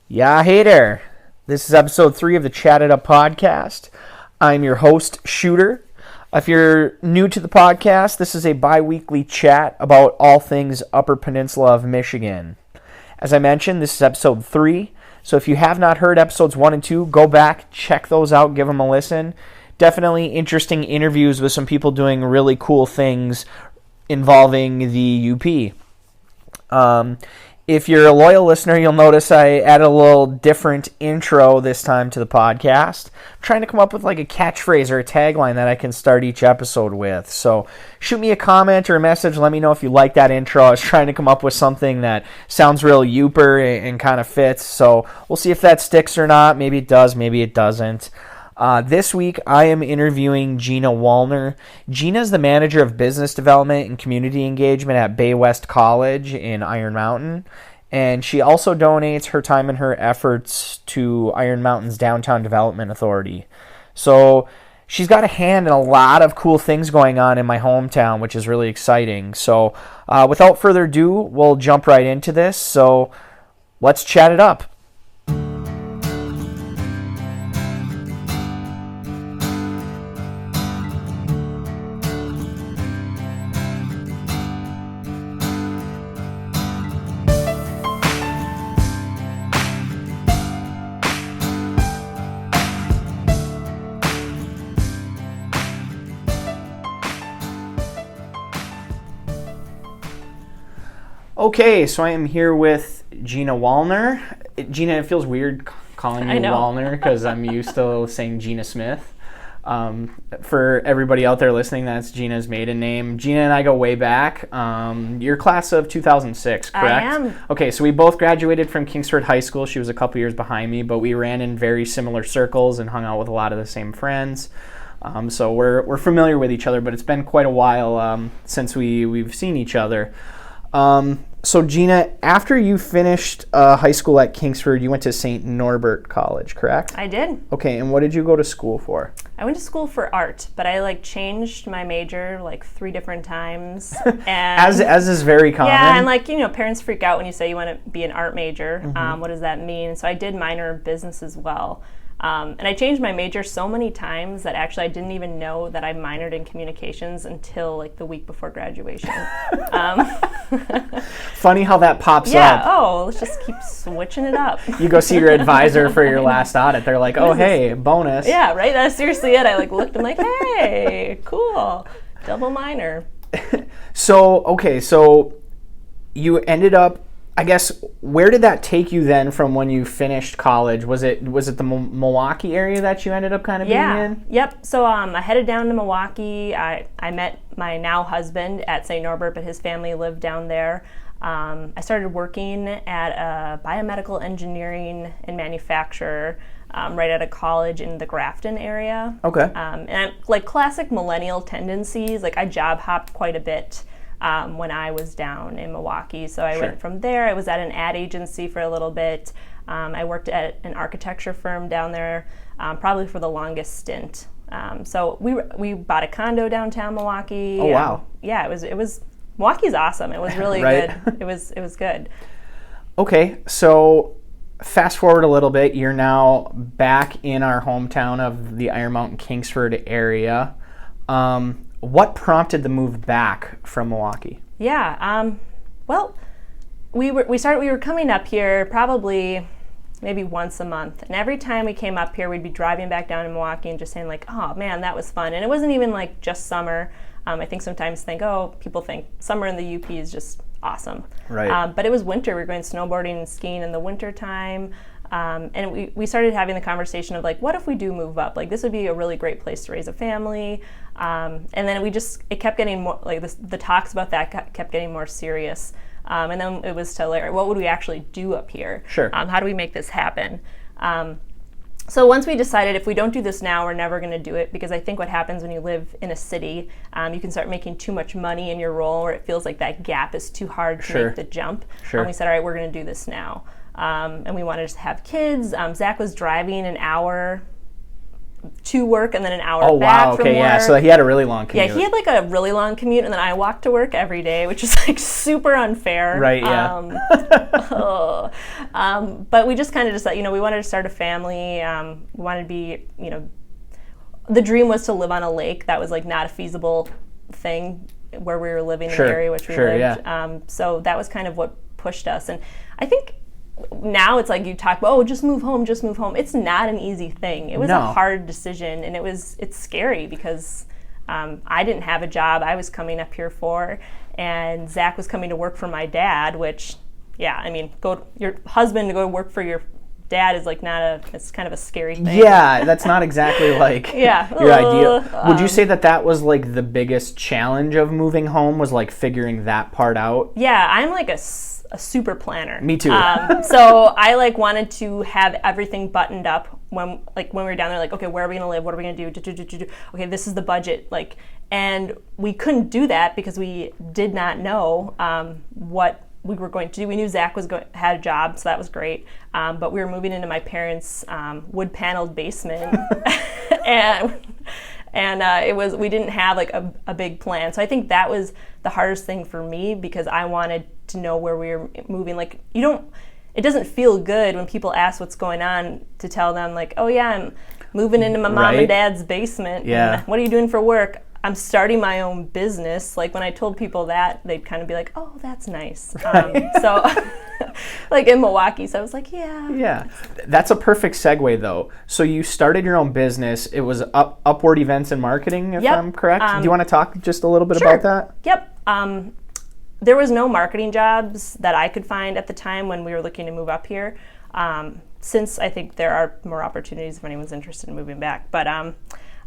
Yeah, hey there. This is episode 3 of the Chat It Up podcast. I'm your host, Shooter. If you're new to the podcast, this is a bi-weekly chat about all things Upper Peninsula of Michigan. As I mentioned, this is episode 3. So if you have not heard episodes 1 and 2, go back, check those out, give them a listen. Definitely interesting interviews with some people doing really cool things involving the UP. If you're a loyal listener, you'll notice I added a little different intro this time to the podcast. I'm trying to come up with like a catchphrase or a tagline that I can start each episode with. So shoot me a comment or a message. Let me know if you like that intro. I was trying to come up with something that sounds real Youper and kind of fits. So we'll see if that sticks or not. Maybe it does, maybe it doesn't. This week, I am interviewing Gina Wollner. Gina is the manager of business development and community engagement at Bay West College in Iron Mountain, and she also donates her time and her efforts to Iron Mountain's Downtown Development Authority. So she's got a hand in a lot of cool things going on in my hometown, which is really exciting. So without further ado, we'll jump right into this. So let's chat it up. Okay, so I am here with Gina Wollner. Gina, it feels weird calling you Wollner because I'm used to saying Gina Smith. For everybody out there listening, that's Gina's maiden name. Gina and I go way back. You're class of 2006, correct? I am. Okay, so we both graduated from Kingsford High School. She was a couple years behind me, but we ran in very similar circles and hung out with a lot of the same friends. So we're familiar with each other, but it's been quite a while since we've seen each other. So Gina, after you finished high school at Kingsford, you went to St. Norbert College, correct? I did. Okay, and what did you go to school for? I went to school for art, but I changed my major 3 different times. And as is very common. Yeah, and parents freak out when you say you want to be an art major. Mm-hmm. What does that mean? So I did minor in business as well. And I changed my major so many times that actually I didn't even know that I minored in communications until the week before graduation. Funny how that pops up. Yeah, let's just keep switching it up. You go see your advisor for your last audit. They're like, oh, hey, bonus. Yeah, right? That's seriously it. I looked, I'm like, hey, cool, double minor. So you ended up, I guess, where did that take you then from when you finished college? Was it the Milwaukee area that you ended up kind of being in? Yep. So I headed down to Milwaukee. I met my now husband at St. Norbert, but his family lived down there. I started working at a biomedical engineering and manufacturer right at a college in the Grafton area. Okay. And classic millennial tendencies, I job hopped quite a bit. When I was down in Milwaukee. So I went from there. I was at an ad agency for a little bit. I worked at an architecture firm down there, probably for the longest stint. So we bought a condo downtown Milwaukee. Oh, wow. Yeah, it was Milwaukee's awesome. It was really right? good. It was good. Okay, so fast forward a little bit. You're now back in our hometown of the Iron Mountain Kingsford area. What prompted the move back from Milwaukee? Yeah, well, we were coming up here probably maybe once a month, and every time we came up here, we'd be driving back down to Milwaukee and just saying oh man, that was fun. And it wasn't even just summer. I think sometimes people think summer in the UP is just awesome. Right. But it was winter. We were going snowboarding and skiing in the winter time. And we started having the conversation of what if we do move up? This would be a really great place to raise a family. And then it kept getting more, the talks about that kept getting more serious. And then it was to what would we actually do up here? Sure. How do we make this happen? So once we decided if we don't do this now, we're never going to do it, because I think what happens when you live in a city, you can start making too much money in your role, or it feels like that gap is too hard to make the jump. Sure. And we said, all right, we're going to do this now. And we wanted to have kids. Zach was driving an hour to work and then an hour Oh, back wow. from Okay, work. yeah. So he had a really long commute. Yeah, he had like a really long commute, and then I walked to work every day, which is like super unfair. Right, yeah. But we just kind of decided, we wanted to start a family. We wanted to be, the dream was to live on a lake. That was like not a feasible thing where we were living in the area which we lived. Yeah. So that was kind of what pushed us. And I think now it's like you talk about, just move home. It's not an easy thing. It was a hard decision, and it's scary because I didn't have a job I was coming up here for, and Zach was coming to work for my dad, which, your husband to go work for your dad is like it's kind of a scary thing. Yeah, that's not exactly like your ideal. Would you say that was like the biggest challenge of moving home, was like figuring that part out? Yeah, I'm like a super planner. Me too. So I like wanted to have everything buttoned up when we were down there, like, okay, where are we going to live? What are we going to do? Okay, this is the budget. And we couldn't do that because we did not know what we were going to do. We knew Zach had a job, so that was great. But we were moving into my parents' wood paneled basement, and we didn't have like a big plan. So I think that was the hardest thing for me, because I wanted to know where we were moving. Like, it doesn't feel good when people ask what's going on to tell them like, oh yeah, I'm moving into my mom and dad's basement. Yeah. What are you doing for work? I'm starting my own business. Like, when I told people that, they'd kind of be like, oh, that's nice. So like in Milwaukee, so I was like, yeah. That's a perfect segue though. So you started your own business. It was Upward Events and Marketing, if I'm correct. Do you want to talk just a little bit about that? Yep. There was no marketing jobs that I could find at the time when we were looking to move up here. Since I think there are more opportunities if anyone's interested in moving back. But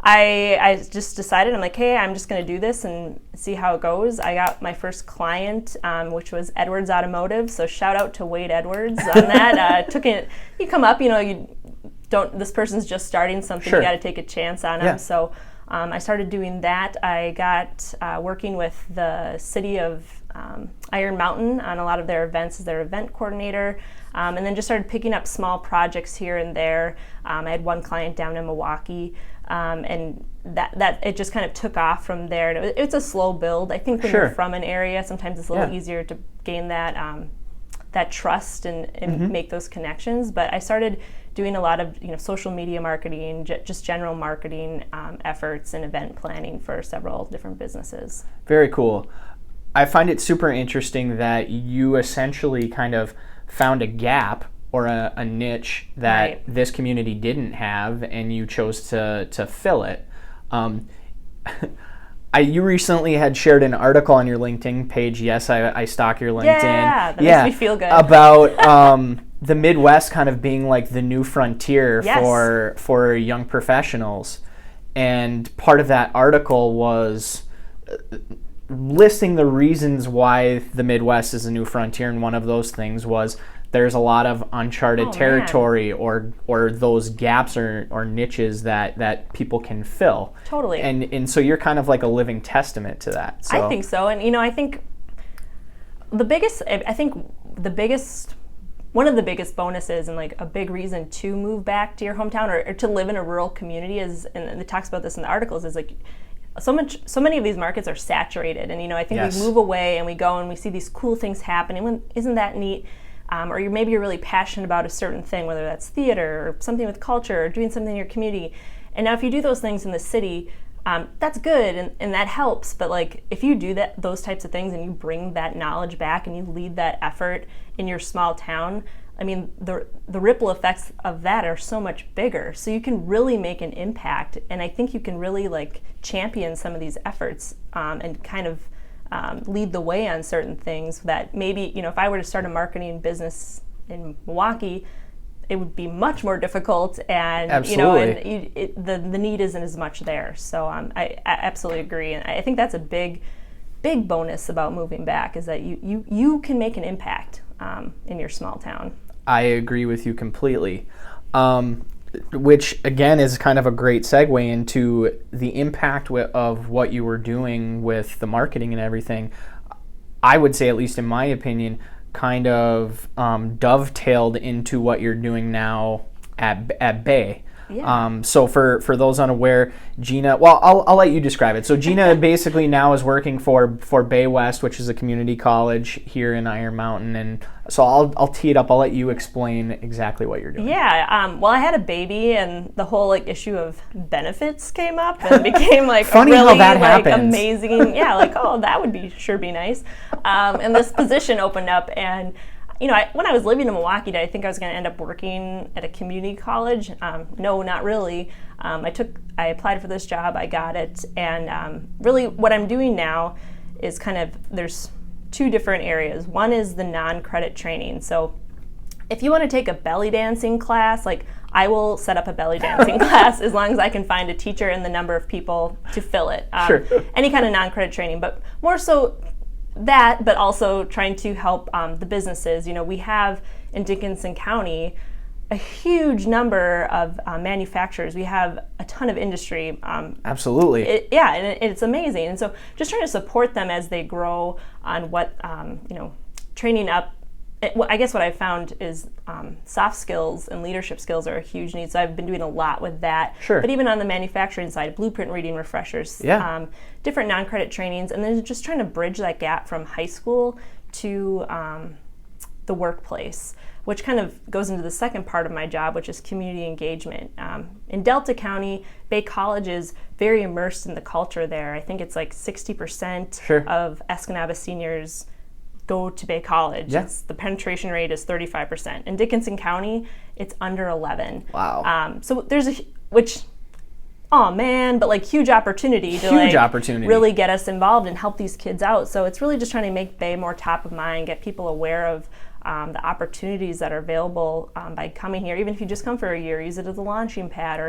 I just decided, I'm like, hey, I'm just going to do this and see how it goes. I got my first client, which was Edwards Automotive. So shout out to Wade Edwards on that. You come up, this person's just starting something. You got to take a chance on them. So I started doing that. I got working with the city of Iron Mountain on a lot of their events as their event coordinator. And then just started picking up small projects here and there. I had one client down in Milwaukee, and that it just kind of took off from there. And it's a slow build. I think when you're from an area, sometimes it's a little easier to gain that trust and make those connections. But I started doing a lot of social media marketing, just general marketing efforts and event planning for several different businesses. Very cool. I find it super interesting that you essentially kind of found a gap or a niche that this community didn't have, and you chose to fill it. You recently had shared an article on your LinkedIn page. Yes, I stalk your LinkedIn. Yeah, that makes me feel good. About the Midwest kind of being like the new frontier Yes. for young professionals. And part of that article was listing the reasons why the Midwest is a new frontier, and one of those things was there's a lot of uncharted territory or those gaps or niches that people can fill. Totally. And so you're kind of like a living testament to that. So. I think so. And I think one of the biggest bonuses and like a big reason to move back to your hometown or to live in a rural community is, and it talks about this in the articles, is like so many of these markets are saturated, and I think we move away and we go and we see these cool things happening. Isn't that neat? Or maybe you're really passionate about a certain thing, whether that's theater or something with culture or doing something in your community. And now if you do those things in the city, that's good and that helps. But like if you do those types of things and you bring that knowledge back and you lead that effort in your small town, I mean, the ripple effects of that are so much bigger. So you can really make an impact, and I think you can really like champion some of these efforts and kind of lead the way on certain things that maybe, if I were to start a marketing business in Milwaukee, it would be much more difficult, and Absolutely. the need isn't as much there. So I absolutely agree, and I think that's a big bonus about moving back, is that you can make an impact in your small town. I agree with you completely. Which again is kind of a great segue into the impact of what you were doing with the marketing and everything. I would say, at least in my opinion, kind of dovetailed into what you're doing now at Bay. Yeah. So for those unaware, Gina, well, I'll let you describe it. So Gina basically now is working for Bay West, which is a community college here in Iron Mountain, and so I'll tee it up. I'll let you explain exactly what you're doing. Yeah. Well, I had a baby, and the whole issue of benefits came up, and it became funny really how that happens. amazing. Yeah, that would be nice. And this position opened up, and when I was living in Milwaukee, I think I was going to end up working at a community college. No, not really. I applied for this job, I got it, and really what I'm doing now is there's two different areas. One is the non-credit training. So if you want to take a belly dancing class, I will set up a belly dancing class as long as I can find a teacher and the number of people to fill it. Sure. Any kind of non-credit training, but more so that, but also trying to help the businesses. We have in Dickinson County a huge number of manufacturers. We have a ton of industry. Absolutely. And it's amazing. And so just trying to support them as they grow on what, training up. I guess what I've found is soft skills and leadership skills are a huge need. So I've been doing a lot with that. Sure. But even on the manufacturing side, blueprint reading refreshers, different non-credit trainings, and then just trying to bridge that gap from high school to the workplace, which kind of goes into the second part of my job, which is community engagement. In Delta County, Bay College is very immersed in the culture there. I think it's 60% of Escanaba seniors go to Bay College. Yeah. The penetration rate is 35%. In Dickinson County, it's under 11. Wow. So there's huge opportunity to really get us involved and help these kids out. So it's really just trying to make Bay more top of mind, get people aware of the opportunities that are available by coming here. Even if you just come for a year, use it as a launching pad,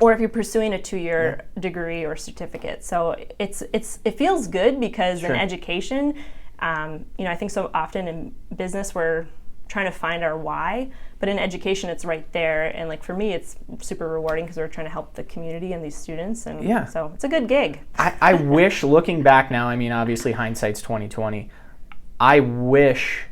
or if you're pursuing a 2-year degree or certificate. So it feels good because in education, I think so often in business we're trying to find our why, but in education it's right there. And for me, it's super rewarding because we're trying to help the community and these students. And so it's a good gig. I wish, looking back now, obviously hindsight's 2020. I wish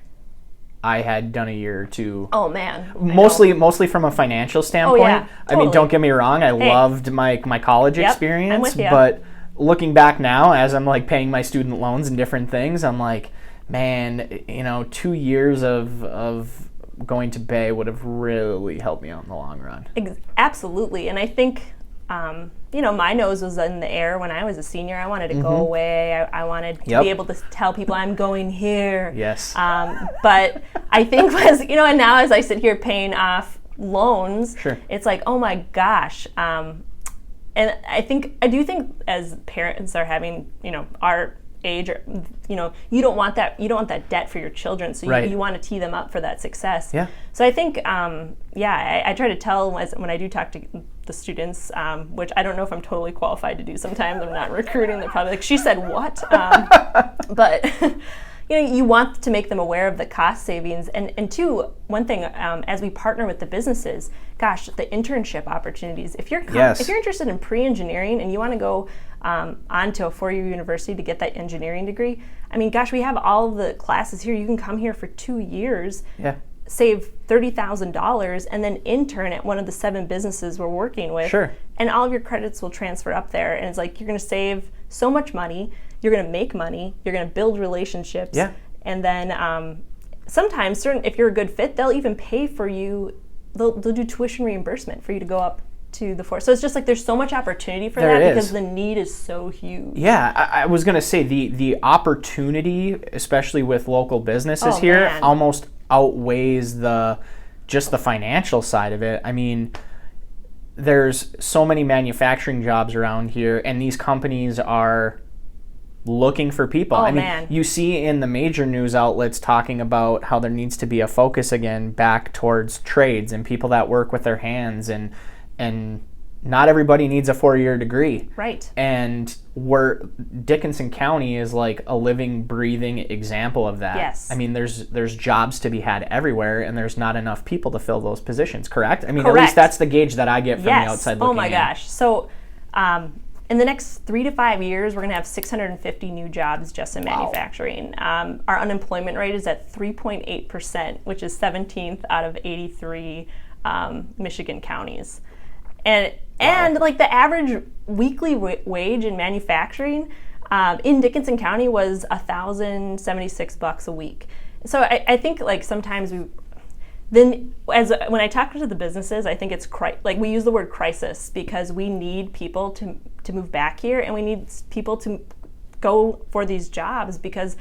I had done a year or two. Oh man. Mostly from a financial standpoint. Oh, yeah, totally. Don't get me wrong, I loved my college experience, I'm with you. But looking back now as I'm paying my student loans and different things, I'm man, 2 years of going to Bay would have really helped me out in the long run. Absolutely. And I think my nose was in the air when I was a senior. I wanted to go away. I wanted to be able to tell people I'm going here. Yes. But I think and now as I sit here paying off loans, it's oh my gosh. And I do think as parents are having, our age, you don't want that debt for your children. So you want to tee them up for that success. Yeah. So I think, I try to tell when I do talk to the students, which I don't know if I'm totally qualified to do sometimes. I'm not recruiting. They're probably she said what? But you want to make them aware of the cost savings. And two, one thing, as we partner with the businesses, gosh, the internship opportunities. If you're interested in pre-engineering and you want to go on to a 4-year university to get that engineering degree, we have all of the classes here. You can come here for 2 years. Yeah. Save $30,000 and then intern at one of the 7 businesses we're working with. Sure. And all of your credits will transfer up there. And it's you're going to save so much money. You're going to make money. You're going to build relationships. Yeah. And then sometimes, if you're a good fit, they'll even pay for you. They'll do tuition reimbursement for you to go up to the force. So it's just there's so much opportunity for that because the need is so huge. Yeah, I was going to say the opportunity, especially with local businesses here, almost outweighs the financial side of it. There's so many manufacturing jobs around here, and these companies are looking for people. You see in the major news outlets talking about how there needs to be a focus again back towards trades and people that work with their hands, and not everybody needs a 4-year degree. Right. And Dickinson County is a living, breathing example of that. Yes. There's jobs to be had everywhere, and there's not enough people to fill those positions, correct? Correct. At least that's the gauge that I get from the outside looking in. Oh my gosh. So in the next 3 to 5 years, we're going to have 650 new jobs just in manufacturing. Our unemployment rate is at 3.8%, which is 17th out of 83 Michigan counties. And like the average weekly wage in manufacturing in Dickinson County was $1,076 a week. So I think like sometimes when I talk to the businesses, I think it's like we use the word crisis because we need people to move back here, and we need people to go for these jobs because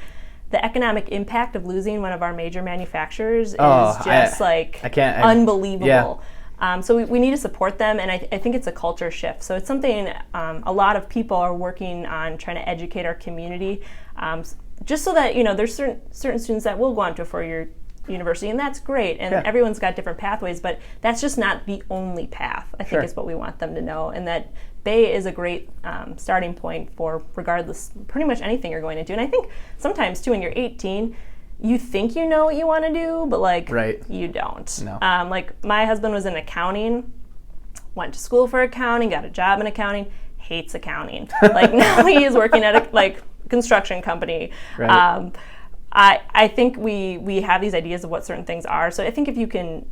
the economic impact of losing one of our major manufacturers is just unbelievable. Yeah. So we need to support them, and I think it's a culture shift. So it's something a lot of people are working on trying to educate our community, just so that there's certain students that will go on to a four-year university, and that's great, and everyone's got different pathways, but that's just not the only path. I think is what we want them to know, and that Bay is a great starting point for regardless, pretty much anything you're going to do. And I think sometimes too, when you're 18, you think you know what you want to do, but you don't. No. Like my husband was in accounting, went to school for accounting, got a job in accounting, hates accounting. Like now he is working at a construction company. Right. I think we have these ideas of what certain things are. So I think if you can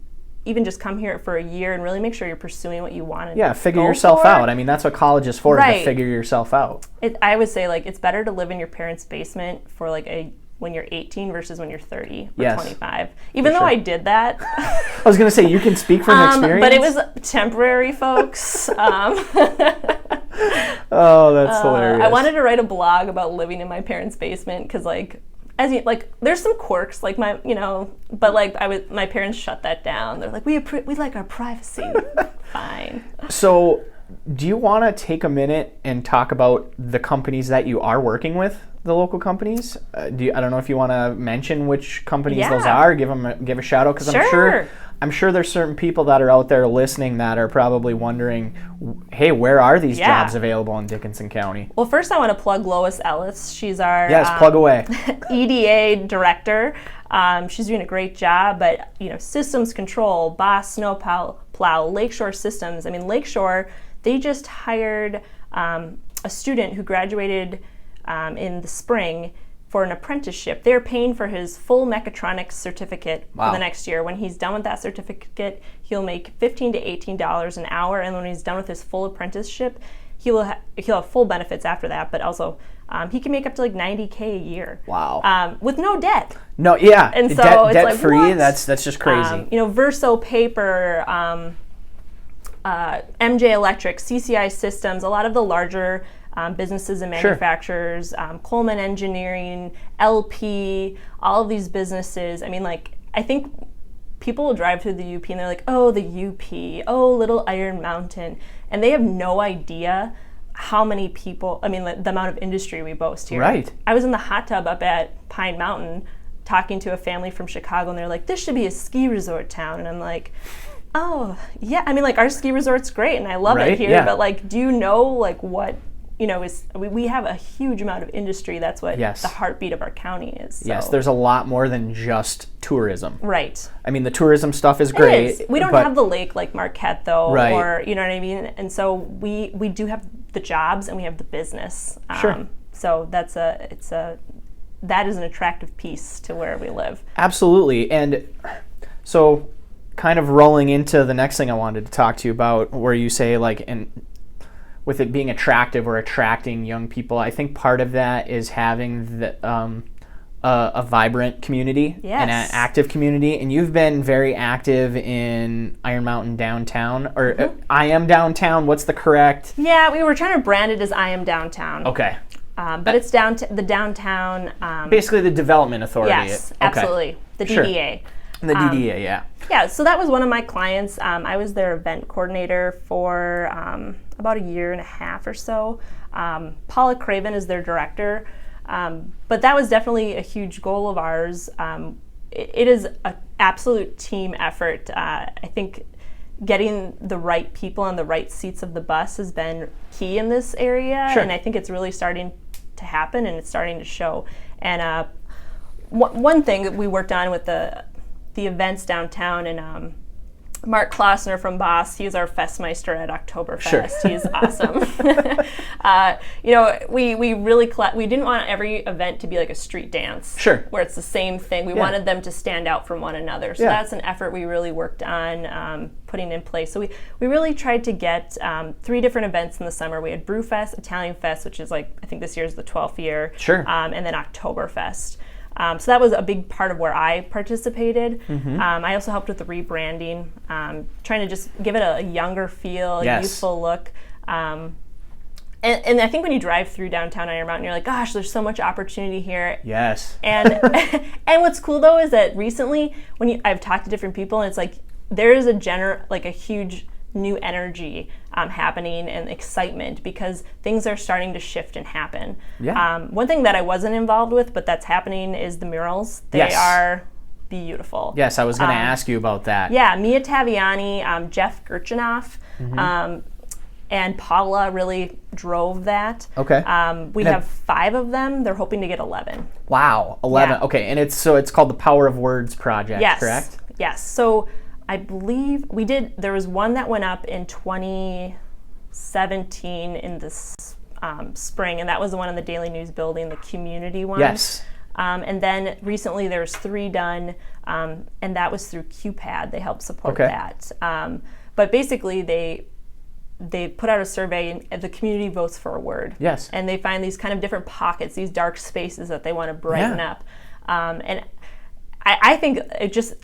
even just come here for a year and really make sure you're pursuing what you want to figure yourself out. I mean, that's what college is for, to figure yourself out. I would say it's better to live in your parents' basement for when you're 18 versus when you're 30 or 25. Even though I did that. I was going to say, you can speak from experience. But it was temporary, folks. Oh, that's hilarious. I wanted to write a blog about living in my parents' basement because there's some quirks but my parents shut that down. They're like, we like our privacy. Fine. So do you want to take a minute and talk about the companies that you are working with, the local companies? I don't know if you want to mention which companies those are, give a shout out, because I'm sure there's certain people that are out there listening that are probably wondering, hey, where are these jobs available in Dickinson County? Well, first I want to plug Lois Ellis. She's our plug away. EDA director. She's doing a great job, but systems control, Boss Snowplow, Lakeshore Systems. I mean, Lakeshore, they just hired a student who graduated in the spring for an apprenticeship. They're paying for his full mechatronics certificate for the next year. When he's done with that certificate, he'll make $15 to $18 an hour, and when he's done with his full apprenticeship, he'll have full benefits after that, but also he can make up to $90K a year. Wow. With no debt. No, yeah. And so it's debt free. what? That's just crazy. Verso Paper, MJ Electric, CCI Systems, a lot of the larger businesses and manufacturers, Coleman Engineering, LP, all of these businesses. I mean, I think people will drive through the UP and they're like, oh, the UP, oh, Little Iron Mountain. And they have no idea how many people, the amount of industry we boast here. Right. I was in the hot tub up at Pine Mountain talking to a family from Chicago, and they're like, this should be a ski resort town. And I'm like, oh, yeah. Our ski resort's great, and I love it here. But, do you know, what... we have a huge amount of industry. That's what the heartbeat of our county is. So. Yes, there's a lot more than just tourism. Right. The tourism stuff is great. It is. We don't have the lake like Marquette, though, or you know what I mean? And so we do have the jobs and we have the business. Sure. So that is an attractive piece to where we live. Absolutely. And so kind of rolling into the next thing I wanted to talk to you about, where you say with it being attractive or attracting young people, I think part of that is having a vibrant community, an active community. And you've been very active in Iron Mountain downtown, or I Am Downtown. What's the correct? Yeah, we were trying to brand it as I Am Downtown. Okay. But it's the downtown. Basically the development authority. Yes, absolutely. The DDA. The DDA, yeah. Yeah, so that was one of my clients. I was their event coordinator for about a year and a half or so. Paula Craven is their director. But that was definitely a huge goal of ours. It is an absolute team effort. I think getting the right people on the right seats of the bus has been key in this area. And I think it's really starting to happen, and it's starting to show. And one thing that we worked on with the events downtown, and Mark Klossner from Boss, he's our Festmeister at Oktoberfest. Sure. He's awesome. We really we didn't want every event to be like a street dance. Sure. Where it's the same thing. We wanted them to stand out from one another. So that's an effort we really worked on putting in place. So we really tried to get 3 different events in the summer. We had Brewfest, Italian Fest, which is I think this year is the 12th year. Sure. And then Oktoberfest. So that was a big part of where I participated. I also helped with the rebranding, trying to just give it a younger feel, a youthful look. And I think when you drive through downtown Iron Mountain, you're like, gosh, there's so much opportunity here. Yes. And and what's cool though is that recently, I've talked to different people, and it's like there is a huge new energy happening and excitement because things are starting to shift and happen. Yeah. One thing that I wasn't involved with, but that's happening, is the murals. They are beautiful. Yes, I was going to ask you about that. Yeah, Mia Taviani, Jeff Gerchinoff, and Paula really drove that. Okay. We have 5 of them. They're hoping to get 11. Wow, 11. Yeah. Okay, and it's called the Power of Words Project, correct? Yes. So I believe there was one that went up in 2017 in the spring, and that was the one in the Daily News building, the community one. Yes. And then recently there's 3 done, and that was through QPAD. They helped support that. But basically they put out a survey, and the community votes for a word. Yes. And they find these kind of different pockets, these dark spaces that they want to brighten up. And I think it just...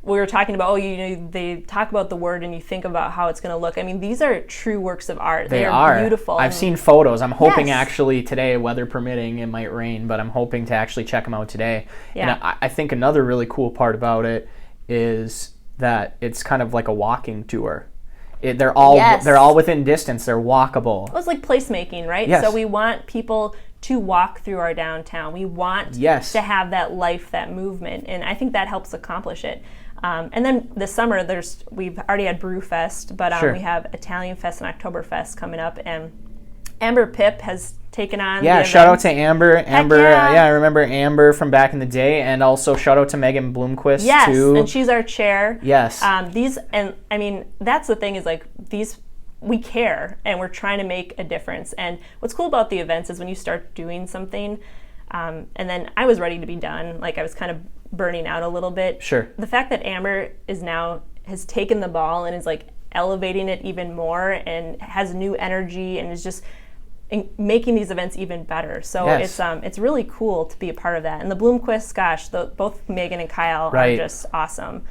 We were talking about, they talk about the word and you think about how it's going to look. I mean, these are true works of art. They are beautiful. I've seen photos. I'm hoping actually today, weather permitting, it might rain, but I'm hoping to actually check them out today. Yeah. And I think another really cool part about it is that it's kind of like a walking tour. They're all within distance. They're walkable. It was like placemaking, right? Yes. So we want people to walk through our downtown. We want to have that life, that movement, and I think that helps accomplish it. And then this summer, we've already had Brewfest, but we have Italian Fest and Oktoberfest coming up, and Amber Pip has taken on. Yeah, shout out to Amber. Amber, yeah. I remember Amber from back in the day, and also shout out to Megan Bloomquist too. Yes, and she's our chair. Yes. That's the thing is we care, and we're trying to make a difference. And what's cool about the events is when you start doing something, and then I was ready to be done. I was kind of burning out a little bit. Sure. The fact that Amber has taken the ball and is elevating it even more and has new energy and is just making these events even better. So it's really cool to be a part of that. And the Bloomquists, gosh, both Megan and Kyle are just awesome.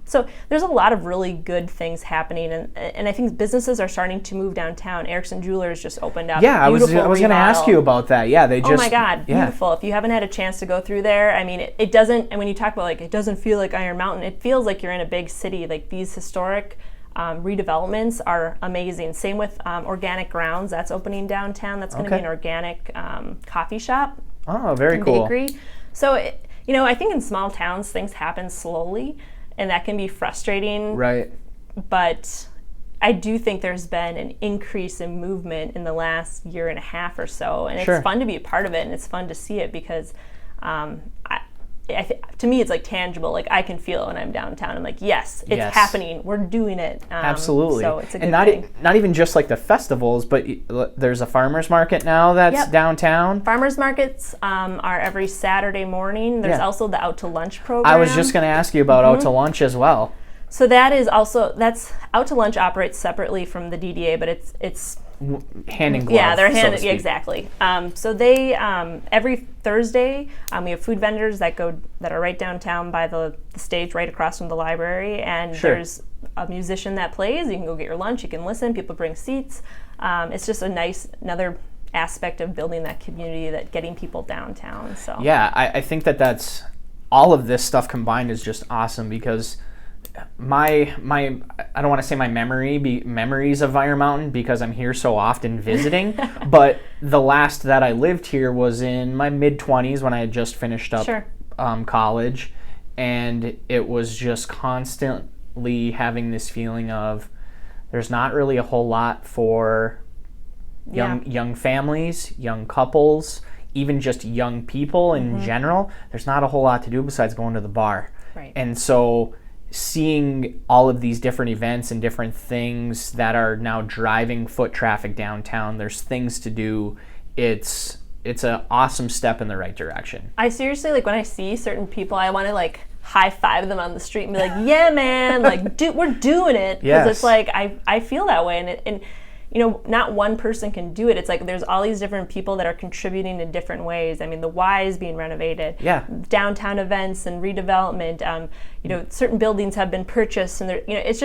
So there's a lot of really good things happening, and I think businesses are starting to move downtown. Erickson Jewelers just opened up. Yeah, I was going to ask you about that. Yeah, they just. Oh my God, beautiful! If you haven't had a chance to go through there, I mean, it doesn't. And when you talk about it doesn't feel like Iron Mountain. It feels like you're in a big city. These historic redevelopments are amazing. Same with Organic Grounds. That's opening downtown. That's going to be an organic coffee shop. Oh, very cool. Bakery. So I think in small towns things happen slowly. And that can be frustrating. Right. But I do think there's been an increase in movement in the last year and a half or so. And it's fun to be a part of it, and it's fun to see it because to me it's tangible. I can feel it when I'm downtown. I'm like, yes, it's happening. We're doing it. Absolutely. So it's a good thing. Not even just the festivals, but there's a farmer's market now that's downtown. Farmers markets are every Saturday morning. There's also the Out to Lunch program. I was just going to ask you about Out to Lunch as well. So that's Out to Lunch operates separately from the DDA, but it's hand in glove. Yeah, they're hand exactly. So they every Thursday we have food vendors that are right downtown by the stage, right across from the library, and there's a musician that plays. You can go get your lunch. You can listen. People bring seats. It's just another aspect of building that community, that getting people downtown. So yeah, I think that's all of this stuff combined is just awesome because. My I don't want to say my memories of Iron Mountain because I'm here so often visiting, but the last that I lived here was in my mid-20s when I had just finished up college, and it was just constantly having this feeling of there's not really a whole lot for young families, young couples, even just young people in general. There's not a whole lot to do besides going to the bar. Right. And so seeing all of these different events and different things that are now driving foot traffic downtown, there's things to do. It's an awesome step in the right direction. I seriously, like, when I see certain people, I want to, like, high five them on the street and be like, yeah, man, like, we're doing it. Because it's like, I feel that way. And you know, not one person can do it. It's like there's all these different people that are contributing in different ways. I mean, the Y is being renovated. Yeah. Downtown events and redevelopment. You know, certain buildings have been purchased, and you know, it's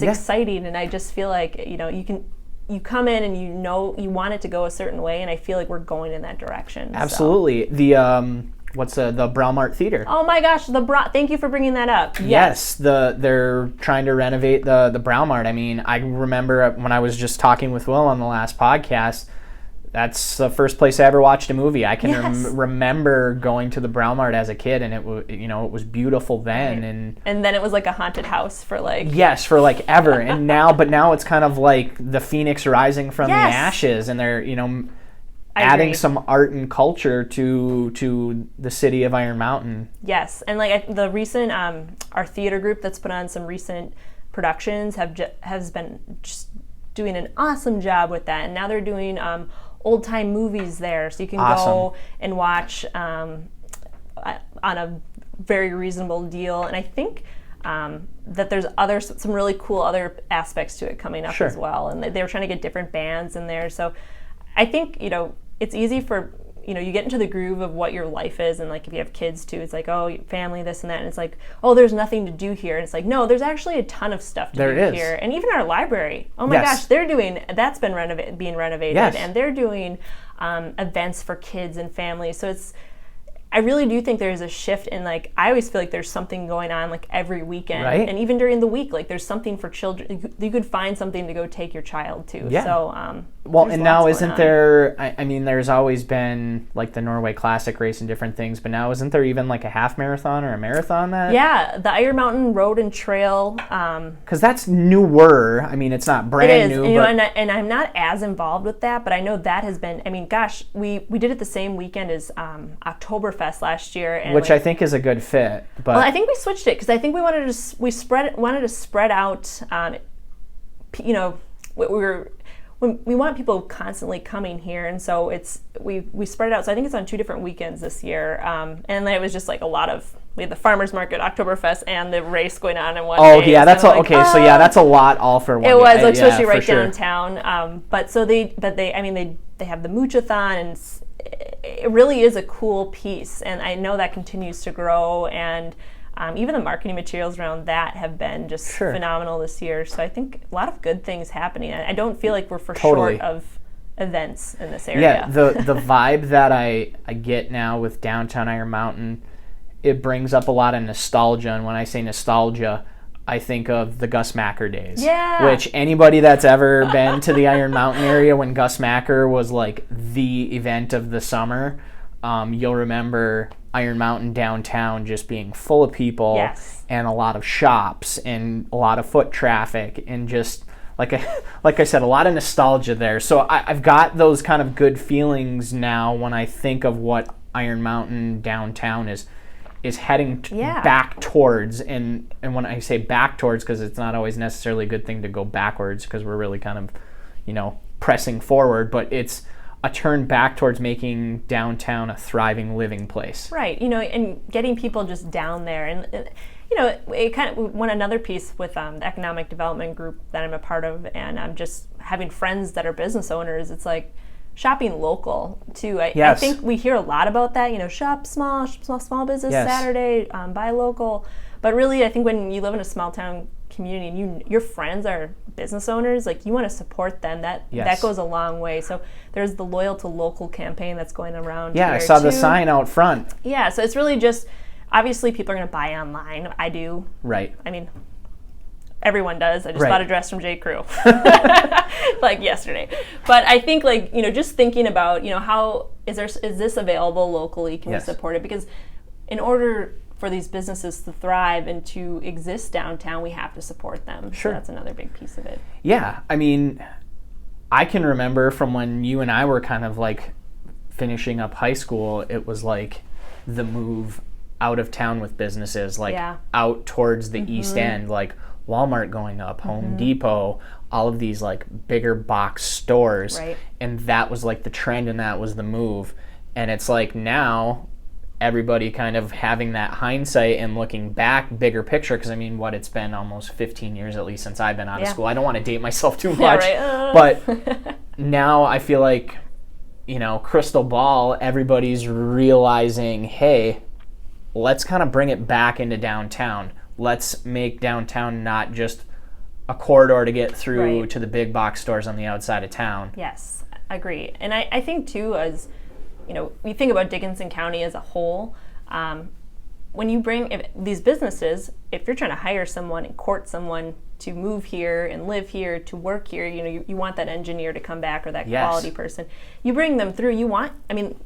exciting. And I just feel like, you know, you come in and you know you want it to go a certain way, and I feel like we're going in that direction. Absolutely. So. The Browmart Theater? Oh my gosh, thank you for bringing that up. Yes, they're trying to renovate the Browmart. I mean, I remember when I was just talking with Will on the last podcast, that's the first place I ever watched a movie. I can remember going to the Browmart as a kid, and it was beautiful then. Right. And then it was like a haunted house for like... Yes, for like ever. And now it's kind of like the phoenix rising from the ashes, and they're, you know... adding some art and culture to the city of Iron Mountain. Yes, and like the recent, our theater group that's put on some recent productions has been just doing an awesome job with that. And now they're doing old time movies there, so you can go and watch on a very reasonable deal. And I think that there's some really cool other aspects to it coming up as well. And they were trying to get different bands in there, so I think, you know, it's easy for, you know, you get into the groove of what your life is, and like if you have kids too, it's like, oh, family, this and that, and it's like, oh, there's nothing to do here, and it's like, no, there's actually a ton of stuff to do here. And even our library, oh my gosh, that's been being renovated, and they're doing events for kids and families. So I really do think there's a shift in, like, I always feel like there's something going on like every weekend, and even during the week, like there's something for children. You could find something to go take your child to. So well, and now isn't there, I mean, there's always been like the Norway Classic race and different things, but now isn't there even like a half marathon or a marathon that? Yeah, the Iron Mountain Road and Trail. Because that's newer. I mean, it's not brand new. And I'm not as involved with that, but I know that has been, I mean, gosh, we did it the same weekend as Oktoberfest last year. And which I think is a good fit. But well, I think we switched it because I think we wanted to spread out, you know, we want people constantly coming here, and so we spread it out. So I think it's on 2 different weekends this year, and it was just like we had the farmers market, Oktoberfest, and the race going on in one day. Oh yeah, that's all. Okay, so yeah, that's a lot all for one day. It was, like, especially right downtown. But they have the Moochathon, and it really is a cool piece, and I know that continues to grow, and even the marketing materials around that have been just phenomenal this year. So I think a lot of good things happening. I don't feel like we're short of events in this area. Yeah, the vibe that I get now with downtown Iron Mountain, it brings up a lot of nostalgia. And when I say nostalgia, I think of the Gus Macker days. Yeah. Which anybody that's ever been to the Iron Mountain area when Gus Macker was like the event of the summer, you'll remember Iron Mountain downtown just being full of people, and a lot of shops and a lot of foot traffic, and just like I said, a lot of nostalgia there. So I've got those kind of good feelings now when I think of what Iron Mountain downtown is heading back towards. And when I say back towards, because it's not always necessarily a good thing to go backwards, because we're really kind of, you know, pressing forward, but it's a turn back towards making downtown a thriving living place. Right, you know, and getting people just down there. And you know, it kind of went another piece with the economic development group that I'm a part of, and I'm just having friends that are business owners. It's like shopping local too. I think we hear a lot about that, you know, shop small business Saturday, buy local. But really, I think when you live in a small town community and your friends are business owners, like, you want to support them. That goes a long way. So there's the Loyal to Local campaign that's going around. Yeah, I saw the sign out front. Yeah, so it's really just, obviously people are going to buy online. I do. Right. I mean, everyone does. I just bought a dress from J. Crew like yesterday. But I think, like, you know, just thinking about, you know, how is this available locally? Can we support it? Because in order for these businesses to thrive and to exist downtown, we have to support them. Sure. So that's another big piece of it. Yeah, I mean, I can remember from when you and I were kind of like finishing up high school, it was like the move out of town with businesses, like out towards the East End, like Walmart going up, Home Depot, all of these like bigger box stores. Right. And that was like the trend, and that was the move. And it's like now everybody kind of having that hindsight and looking back, bigger picture, because I mean, it's been almost 15 years at least since I've been out of school. I don't want to date myself too much, but now I feel like, crystal ball, everybody's realizing, hey, let's kind of bring it back into downtown. Let's make downtown not just a corridor to get through to the big box stores on the outside of town. Yes, I agree. And I think too, as we think about Dickinson County as a whole, when you bring these businesses, if you're trying to hire someone and court someone to move here and live here, to work here, you want that engineer to come back, or that quality person. You bring them through,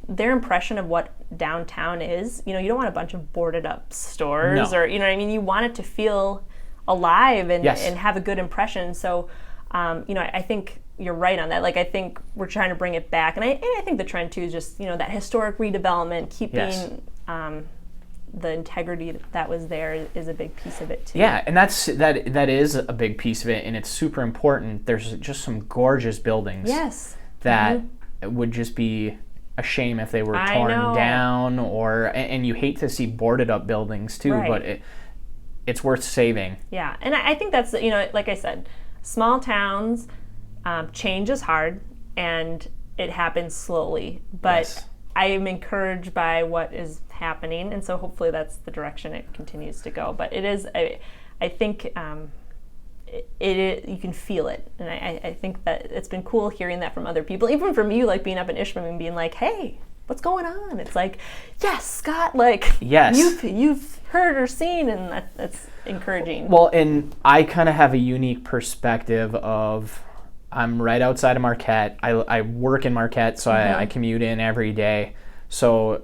their impression of what downtown is, you don't want a bunch of boarded up stores or, you want it to feel alive and have a good impression. So, I think you're right on that. Like, I think we're trying to bring it back. And I think the trend too is just, that historic redevelopment, keeping the integrity that was there is a big piece of it too. Yeah, and that is a big piece of it, and it's super important. There's just some gorgeous buildings. Yes. That would just be a shame if they were torn down, and you hate to see boarded up buildings too, but it's worth saving. Yeah, and I think that's, like I said, small towns, change is hard, and it happens slowly, but I am encouraged by what is happening, and so hopefully that's the direction it continues to go. But it is, I think you can feel it, and I think that it's been cool hearing that from other people, even from you, like being up in Ishmael and being like, hey, what's going on? It's like, yes, Scott, like, you've heard or seen, and that's encouraging. Well, and I kind of have a unique perspective of, I'm right outside of Marquette. I work in Marquette, so I commute in every day. So,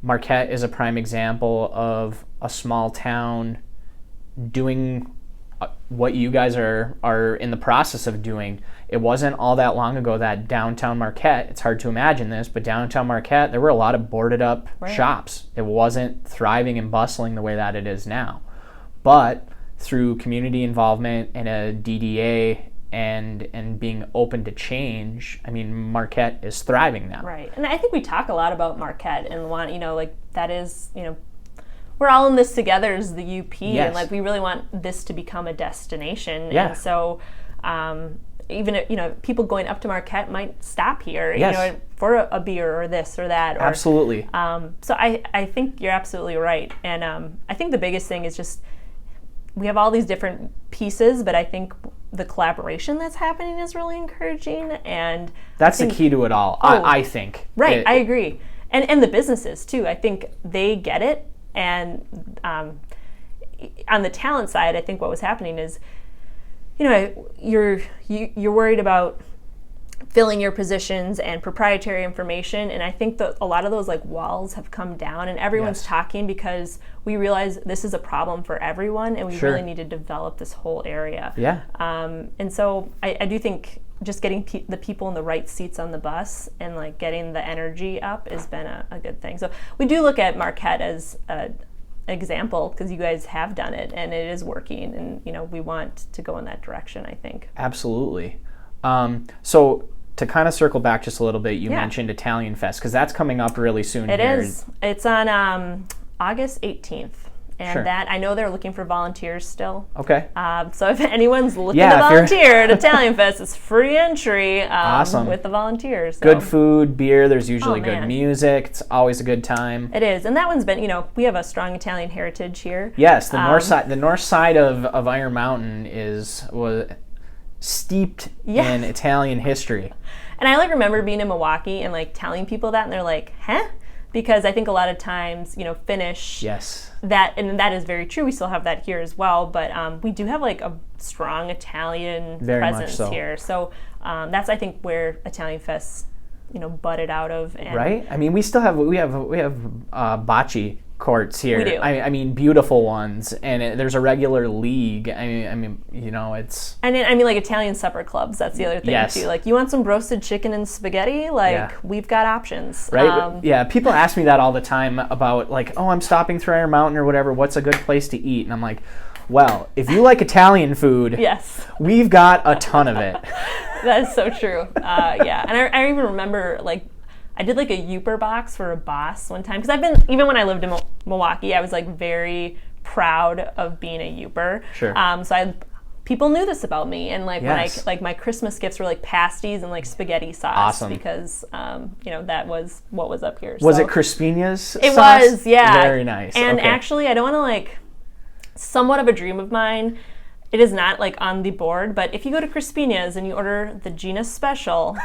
Marquette is a prime example of a small town doing what you guys are in the process of doing. It wasn't all that long ago that downtown Marquette, it's hard to imagine this, but downtown Marquette, there were a lot of boarded up shops. It wasn't thriving and bustling the way that it is now. But through community involvement and a DDA and being open to change, I mean, Marquette is thriving now. Right. And I think we talk a lot about Marquette and want, that is, we're all in this together as the UP, and like we really want this to become a destination. Yeah. And so even people going up to Marquette might stop here, for a beer or this or that. Absolutely. So I think you're absolutely right. And I think the biggest thing is just, we have all these different pieces, but I think the collaboration that's happening is really encouraging, and that's the key to it all. I think. Right, I agree, and the businesses too. I think they get it, and on the talent side, I think what was happening is, you're worried about filling your positions and proprietary information, and I think that a lot of those like walls have come down, and everyone's talking because we realize this is a problem for everyone, and we really need to develop this whole area. Yeah. And so I do think just getting the people in the right seats on the bus and like getting the energy up has been a good thing. So we do look at Marquette as an example because you guys have done it and it is working, and we want to go in that direction, I think. Absolutely. So to kind of circle back just a little bit, you mentioned Italian Fest, because that's coming up really soon. It is. It's on August 18th. And that, I know they're looking for volunteers still. Okay. So if anyone's looking to volunteer at Italian Fest, it's free entry with the volunteers. So. Good food, beer, there's usually good music. It's always a good time. It is. And that one's been, we have a strong Italian heritage here. Yes, the north side of Iron Mountain was steeped in Italian history. And I remember being in Milwaukee and telling people that, and they're like, huh? Because I think a lot of times, Finnish, that, and that is very true. We still have that here as well, but we do have a strong Italian presence here. So that's, I think, where Italian Fest, budded out of. And right? I mean, we have bocce courts here. We do. I mean, beautiful ones, and there's a regular league. I mean, you know, it's. And I mean, like Italian supper clubs. That's the other thing too. Like, you want some roasted chicken and spaghetti? Like, we've got options. Right. Yeah. People ask me that all the time about like, oh, I'm stopping through Iron Mountain or whatever. What's a good place to eat? And I'm like, well, if you like Italian food, yes, we've got a ton of it. That is so true. Yeah, and I even remember like. I did like a Youper box for a boss one time because even when I lived in Milwaukee, I was like very proud of being a Youper. Sure. So people knew this about me, and like when my Christmas gifts were like pasties and like spaghetti sauce. Awesome. Because you know, that was what was up here. Was it Crispina's It sauce? was, yeah. Very nice. And actually, I don't want to like, somewhat of a dream of mine. It is not like on the board, but if you go to Crispina's and you order the Gina special,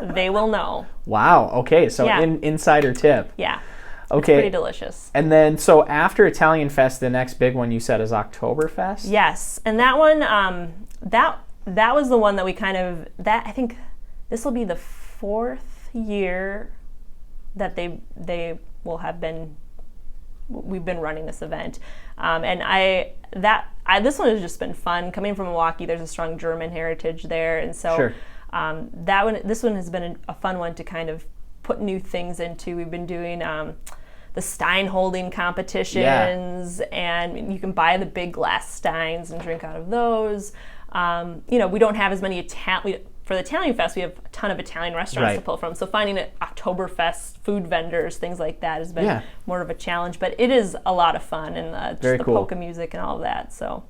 they will know. Wow. Okay. So insider tip. Yeah. Okay. It's pretty delicious. And then, so after Italian Fest, the next big one you said is Oktoberfest? Yes. And that one, that was the one that we kind of, I think this will be the 4th year that they will have been, we've been running this event. And this one has just been fun. Coming from Milwaukee, there's a strong German heritage there. And so this one has been a fun one to kind of put new things into. We've been doing the Stein holding competitions, and you can buy the big glass steins and drink out of those. You know, we don't have as many for the Italian Fest, we have a ton of Italian restaurants to pull from. So finding Oktoberfest food vendors, things like that, has been more of a challenge. But it is a lot of fun, and just the polka music and all of that. So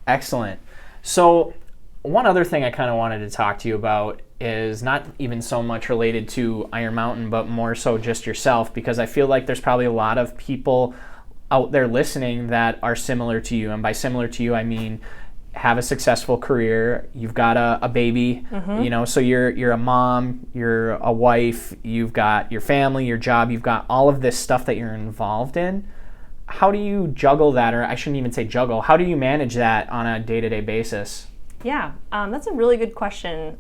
excellent. So one other thing I kind of wanted to talk to you about is not even so much related to Iron Mountain, but more so just yourself, because I feel like there's probably a lot of people out there listening that are similar to you. And by similar to you, I mean have a successful career, you've got a baby, you know, so you're a mom, you're a wife, you've got your family, your job, you've got all of this stuff that you're involved in. How do you juggle that, or I shouldn't even say juggle, how do you manage that on a day-to-day basis? Yeah, that's a really good question.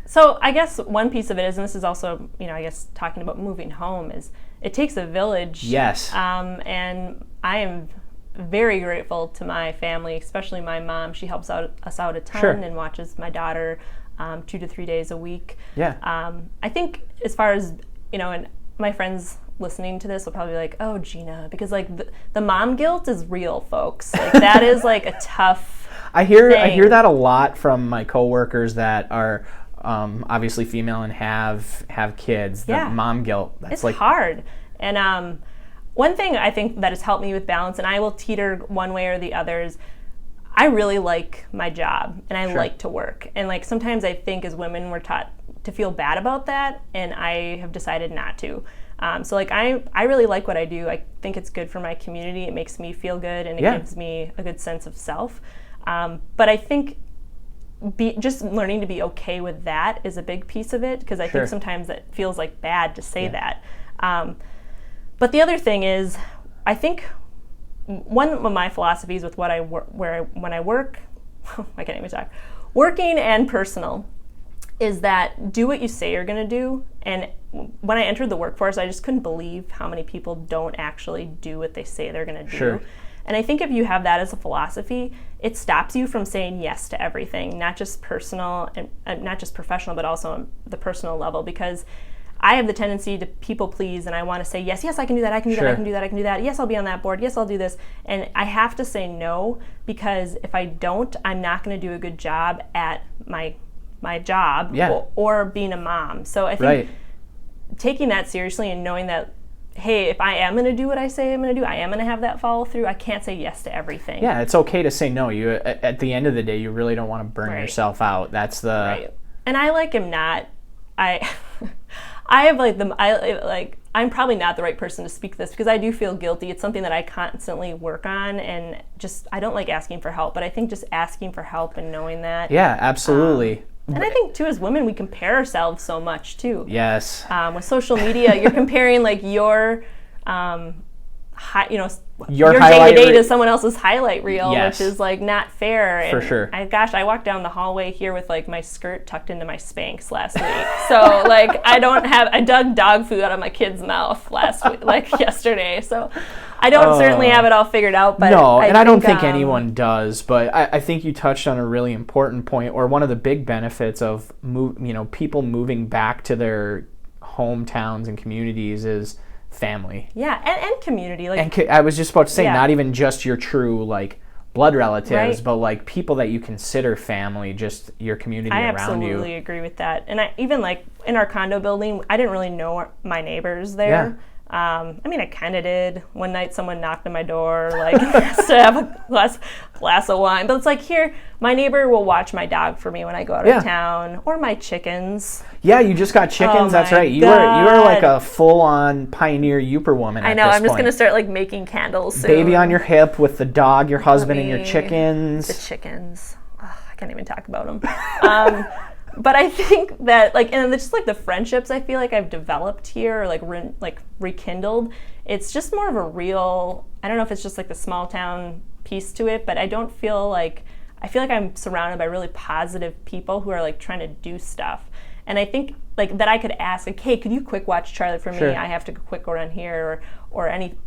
So I guess one piece of it is, and this is also, you know, I guess talking about moving home, is it takes a village. Yes. And I am very grateful to my family, especially my mom. She helps us out a ton and watches my daughter 2 to 3 days a week. Yeah. I think as far as, you know, and my friends listening to this will probably be like, oh, Gina, because like the mom guilt is real, folks. Like that is like a tough I hear that a lot from my coworkers that are obviously female and have kids. The mom guilt. It's like hard. And one thing I think that has helped me with balance, and I will teeter one way or the other, is I really like my job and I like to work. And like sometimes I think as women we're taught to feel bad about that, and I have decided not to. So like I really like what I do. I think it's good for my community. It makes me feel good, and it gives me a good sense of self. But I think just learning to be okay with that is a big piece of it, because I think sometimes it feels like bad to say that. But the other thing is, I think one of my philosophies with when I work, I can't even talk, working and personal, is that do what you say you're going to do. And when I entered the workforce, I just couldn't believe how many people don't actually do what they say they're going to do. And I think if you have that as a philosophy, it stops you from saying yes to everything, not just personal and not just professional, but also on the personal level, because I have the tendency to people please, and I want to say, yes, I can do that, I can do that, I can do that, I can do that. Yes, I'll be on that board. Yes, I'll do this. And I have to say no, because if I don't, I'm not going to do a good job at my job or being a mom. So I think taking that seriously and knowing that, hey, if I am going to do what I say I'm going to do, I am going to have that follow through. I can't say yes to everything. Yeah, it's okay to say no. You at the end of the day, you really don't want to burn yourself out. That's the And I am not. I'm probably not the right person to speak this, because I do feel guilty. It's something that I constantly work on, and just I don't like asking for help. But I think just asking for help and knowing that. Yeah, absolutely. And I think too, as women, we compare ourselves so much too. Yes. With social media, you're comparing like your your day-to-day to someone else's highlight reel, yes. which is like not fair. For sure. I walked down the hallway here with like my skirt tucked into my Spanx last week. So like I dug dog food out of my kid's mouth last week, like yesterday. So I don't certainly have it all figured out, but I don't think anyone does. But I think you touched on a really important point, or one of the big benefits of people moving back to their hometowns and communities is family. Yeah, and community. Like, and I was just about to say, not even just your true like blood relatives, right. but like people that you consider family, just your community around you. I absolutely agree with that. And I even like in our condo building, I didn't really know my neighbors there. Yeah. I mean, I kind of did. One night someone knocked on my door, like, to have a glass of wine. But it's like, here, my neighbor will watch my dog for me when I go out of town, or my chickens. Yeah, you just got chickens. That's right. You were like a full-on pioneer Youper woman at this point. I'm just going to start, like, making candles soon. Baby on your hip with the dog, your husband, and your chickens. The chickens. Oh, I can't even talk about them. But I think that, like, and just like the friendships I feel like I've developed here, or like rekindled, it's just more of a real, I don't know if it's just like the small town piece to it, but I feel like I'm surrounded by really positive people who are like trying to do stuff. And I think like that I could ask, like, hey, could you quick watch Charlie for me? Sure. I have to quick go down here, or any,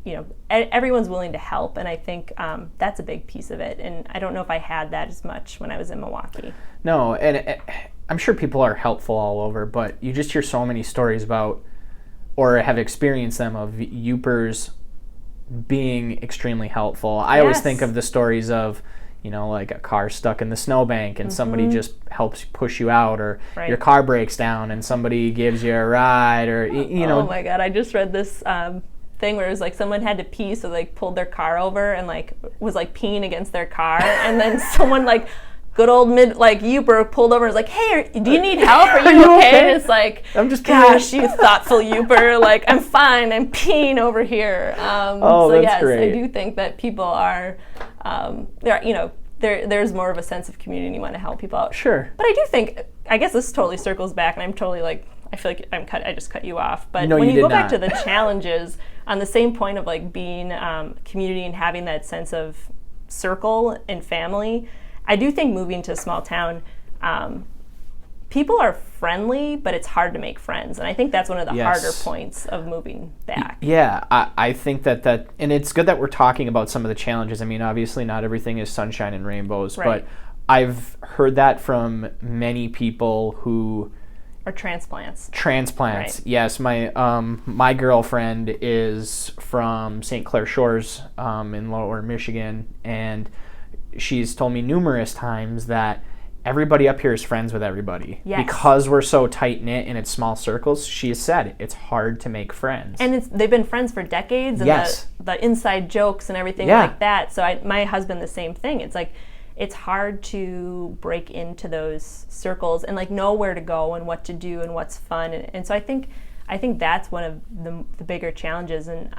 everyone's willing to help. And I think that's a big piece of it. And I don't know if I had that as much when I was in Milwaukee. No, and I'm sure people are helpful all over, but you just hear so many stories about, or have experienced them, of Youpers being extremely helpful. I always think of the stories of, like a car stuck in the snowbank and somebody just helps push you out, or your car breaks down and somebody gives you a ride, or, Oh my God, I just read this thing where it was like someone had to pee, so they pulled their car over and like was like peeing against their car, and then someone like good old Youper pulled over and was like, hey, do you need help? Are you okay? And it's like, I'm just gosh, you thoughtful Youper. Like, I'm fine. I'm peeing over here. That's great. I do think that people are, there's more of a sense of community and you want to help people out. Sure. But I do think, I guess this totally circles back, and I'm totally like, I feel like I just cut you off. But when you go back to the challenges, on the same point of like being community and having that sense of circle and family, I do think moving to a small town, people are friendly, but it's hard to make friends. And I think that's one of the harder points of moving back. Yeah, I think that, and it's good that we're talking about some of the challenges. I mean, obviously not everything is sunshine and rainbows, but I've heard that from many people who... Or transplants. Right. Yes, my girlfriend is from St. Clair Shores in Lower Michigan, and she's told me numerous times that everybody up here is friends with everybody. Yes. Because we're so tight-knit and it's small circles, she has said it's hard to make friends. And they've been friends for decades, and the inside jokes and everything like that. So my husband, the same thing. It's like, it's hard to break into those circles and like know where to go and what to do and what's fun. And so I think that's one of the bigger challenges. And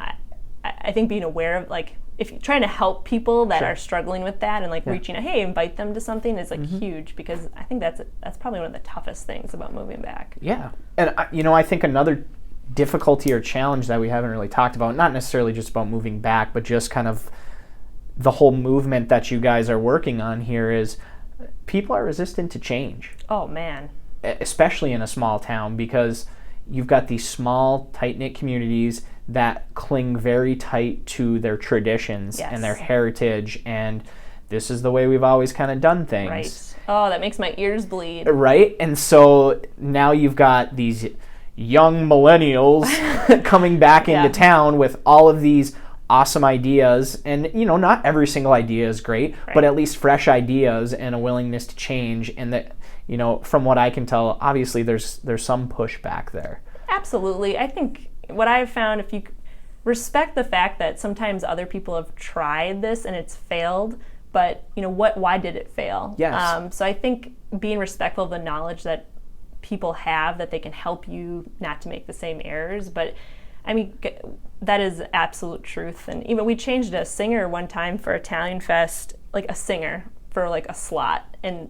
I think being aware of, like, if you're trying to help people that are struggling with that, and like reaching out, hey, invite them to something, is like huge, because I think that's probably one of the toughest things about moving back. Yeah. And I think another difficulty or challenge that we haven't really talked about, not necessarily just about moving back, but just kind of the whole movement that you guys are working on here, is people are resistant to change. Oh man. Especially in a small town, because you've got these small, tight-knit communities that cling very tight to their traditions and their heritage, and this is the way we've always kind of done things. Right. Oh, that makes my ears bleed. Right? And so now you've got these young millennials coming back into town with all of these awesome ideas, and not every single idea is great, but at least fresh ideas and a willingness to change, and that from what I can tell, obviously there's some pushback there. Absolutely. I think what I've found, if you respect the fact that sometimes other people have tried this and it's failed, but why did it fail? Yes. So I think being respectful of the knowledge that people have, that they can help you not to make the same errors. But I mean, that is absolute truth. And even we changed a singer one time for Italian Fest, like a singer for like a slot, and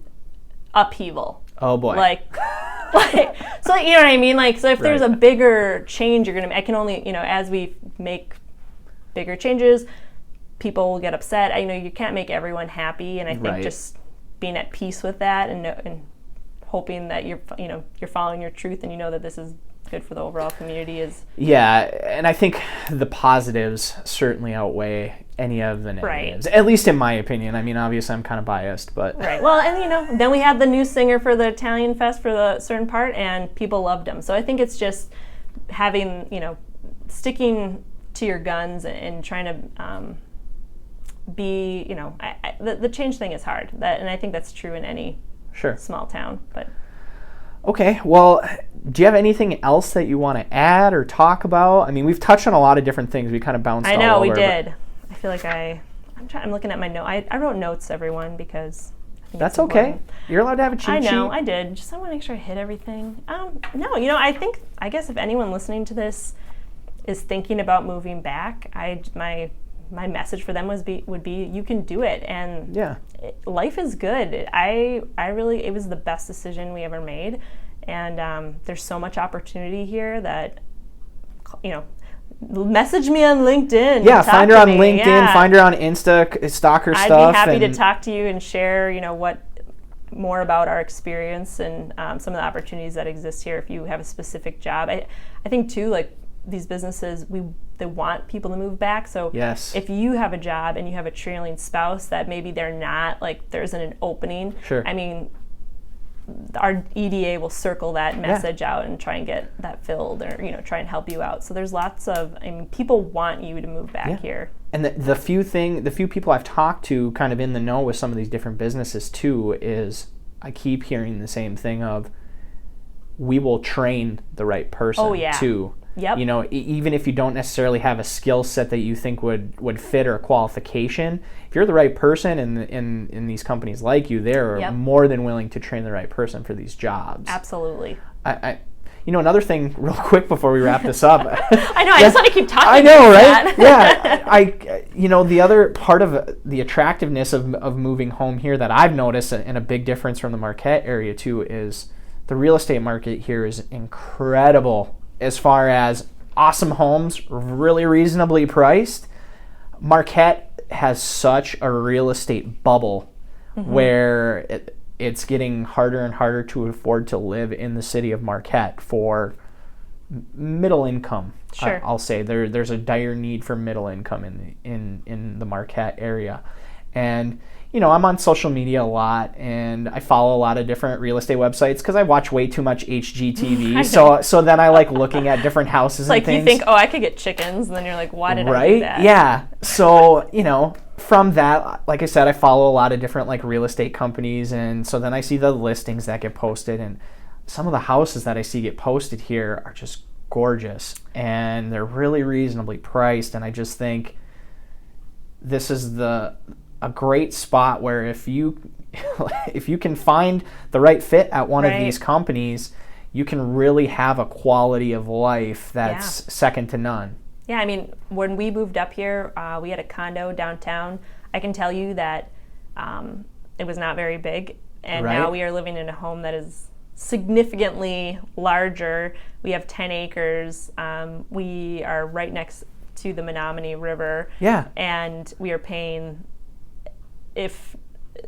upheaval. Oh boy. So you know what I mean? Like, so if there's a bigger change you're gonna make, I can only, as we make bigger changes, people will get upset. I know you can't make everyone happy, and I think Right. just being at peace with that and hoping that you're following your truth and you know that this is good for the overall community is... Yeah, and I think the positives certainly outweigh any of the negatives, Right. at least in my opinion. I mean, obviously I'm kind of biased, but... Right. Well, and then we had the new singer for the Italian Fest for the certain part, and people loved him. So I think it's just having, sticking to your guns and trying to be, the change thing is hard. And I think that's true in any Sure. small town. But Okay, well, do you have anything else that you want to add or talk about? I mean, we've touched on a lot of different things. We kind of bounced all over. I know, we did. I feel like I'm looking at my note. I wrote notes, everyone, because I think That's it's okay. important. You're allowed to have a cheat sheet. I know, I did. I want to make sure I hit everything. No, I guess if anyone listening to this is thinking about moving back, my message for them would be you can do it, and Yeah. life is good. It was the best decision we ever made, and there's so much opportunity here that, message me on LinkedIn. Yeah, find her on LinkedIn, Yeah. find her on Insta, stalk her I'd stuff. be happy to and- talk to you and share, what more about our experience and some of the opportunities that exist here if you have a specific job. I think too, like these businesses, they want people to move back. So Yes. if you have a job and you have a trailing spouse that maybe they're not, like there isn't an opening. Sure. I mean, our EDA will circle that message out and try and get that filled, or try and help you out. So there's lots of, people want you to move back here. And the few people I've talked to kind of in the know with some of these different businesses too is I keep hearing the same thing of, we will train the right person too. Yep. Even if you don't necessarily have a skill set that you think would fit or a qualification, if you're the right person in these companies like you, they're more than willing to train the right person for these jobs. Absolutely. Another thing real quick before we wrap this up. I know, I just want to keep talking. I know, about right? Yeah. The other part of the attractiveness of moving home here that I've noticed, and a big difference from the Marquette area too, is the real estate market here is incredible as far as awesome homes, really reasonably priced. Marquette has such a real estate bubble where it's getting harder and harder to afford to live in the city of Marquette for middle income. Sure. I'll say there's a dire need for middle income in the Marquette area. And I'm on social media a lot, and I follow a lot of different real estate websites because I watch way too much HGTV. so then I like looking at different houses and things. You think, I could get chickens, and then you're like, why did I do that? Yeah. So, from that, like I said, I follow a lot of different like real estate companies, and so then I see the listings that get posted, and some of the houses that I see get posted here are just gorgeous, and they're really reasonably priced, and I just think this is a great spot where if you can find the right fit at one of these companies, you can really have a quality of life that's second to none. Yeah, I mean, when we moved up here, we had a condo downtown. I can tell you that it was not very big, and now we are living in a home that is significantly larger. We have 10 acres. We are right next to the Menominee River. Yeah. And we are paying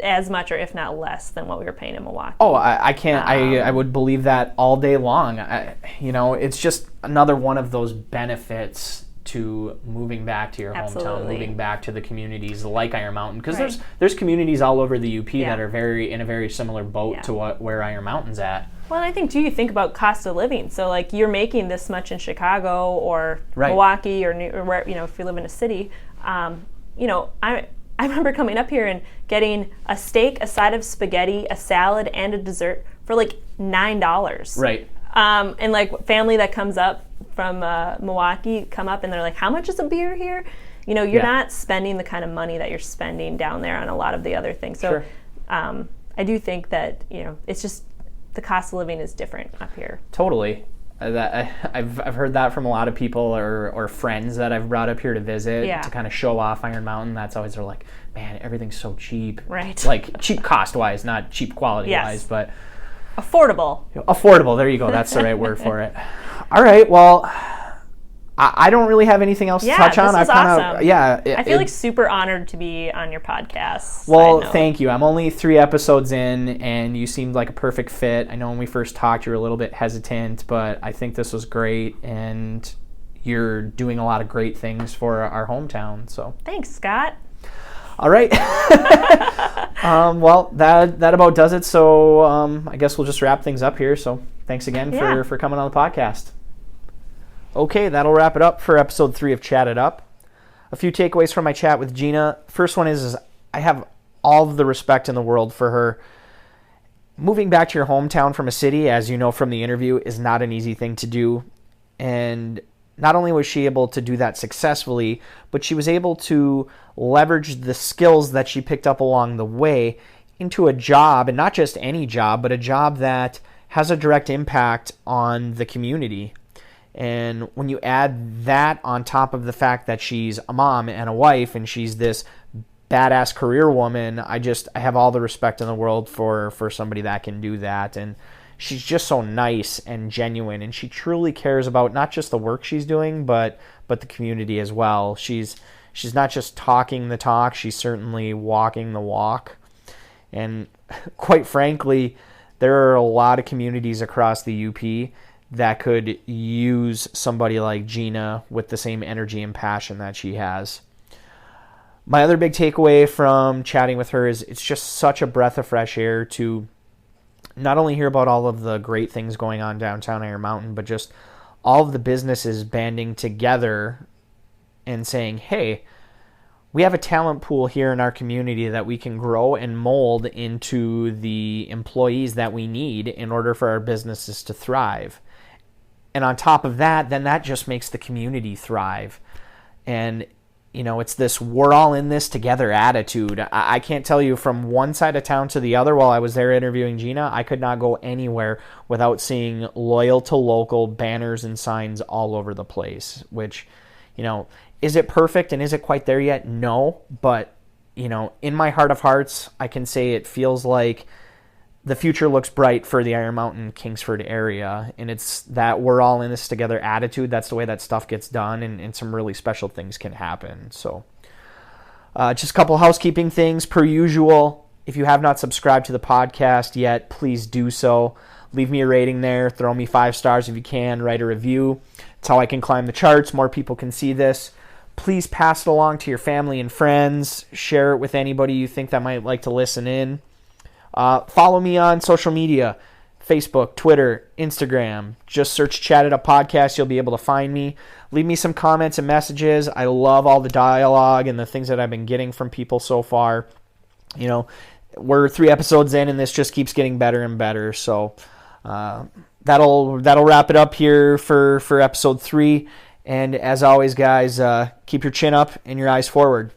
as much or if not less than what we were paying in Milwaukee. Oh, I can't. I would believe that all day long. It's just another one of those benefits to moving back to your hometown, moving back to the communities like Iron Mountain, because there's communities all over the UP that are in a very similar boat to where Iron Mountain's at. Well, and I think too, you think about cost of living. So like you're making this much in Chicago or Milwaukee or where, if you live in a city, I remember coming up here and getting a steak, a side of spaghetti, a salad, and a dessert for like $9. Right. And like family that comes up from Milwaukee come up and they're like, how much is a beer here? You're not spending the kind of money that you're spending down there on a lot of the other things. So I do think that, it's just the cost of living is different up here. Totally. I've heard that from a lot of people or friends that I've brought up here to visit to kind of show off Iron Mountain. That's always, they're like, man, everything's so cheap. Right. Like cheap cost-wise, not cheap quality-wise, but affordable. Affordable. There you go. That's the right word for it. All right. Well, I don't really have anything else to touch on. This was awesome. I feel like super honored to be on your podcast. Well, thank you. I'm only 3 episodes in, and you seemed like a perfect fit. I know when we first talked, you were a little bit hesitant, but I think this was great, and you're doing a lot of great things for our hometown. So thanks, Scott. All right. Well, that about does it. So I guess we'll just wrap things up here. So thanks again for coming on the podcast. Okay, that'll wrap it up for episode 3 of Chat It Up. A few takeaways from my chat with Gina. First one is I have all of the respect in the world for her. Moving back to your hometown from a city, as you know from the interview, is not an easy thing to do. And not only was she able to do that successfully, but she was able to leverage the skills that she picked up along the way into a job, and not just any job, but a job that has a direct impact on the community. And when you add that on top of the fact that she's a mom and a wife and she's this badass career woman, I have all the respect in the world for somebody that can do that. And she's just so nice and genuine, and she truly cares about not just the work she's doing, but the community as well. She's not just talking the talk, she's certainly walking the walk. And quite frankly, there are a lot of communities across the UP that could use somebody like Gina with the same energy and passion that she has. My other big takeaway from chatting with her is it's just such a breath of fresh air to not only hear about all of the great things going on downtown Iron Mountain, but just all of the businesses banding together and saying, hey, we have a talent pool here in our community that we can grow and mold into the employees that we need in order for our businesses to thrive. And on top of that, then that just makes the community thrive. And, it's this we're all in this together attitude. I can't tell you from one side of town to the other while I was there interviewing Gina, I could not go anywhere without seeing loyal to local banners and signs all over the place, which, is it perfect and is it quite there yet? No. But, in my heart of hearts, I can say it feels like the future looks bright for the Iron Mountain, Kingsford area, and it's that we're all in this together attitude. That's the way that stuff gets done, and some really special things can happen. So just a couple housekeeping things per usual. If you have not subscribed to the podcast yet, please do so. Leave me a rating there. Throw me 5 stars if you can. Write a review. It's how I can climb the charts. More people can see this. Please pass it along to your family and friends. Share it with anybody you think that might like to listen in. Follow me on social media, Facebook, Twitter, Instagram. Just search Chat It Up Podcast. You'll be able to find me. Leave me some comments and messages. I love all the dialogue and the things that I've been getting from people so far. We're 3 episodes in, and this just keeps getting better and better. So that'll wrap it up here for episode 3. And as always, guys, keep your chin up and your eyes forward.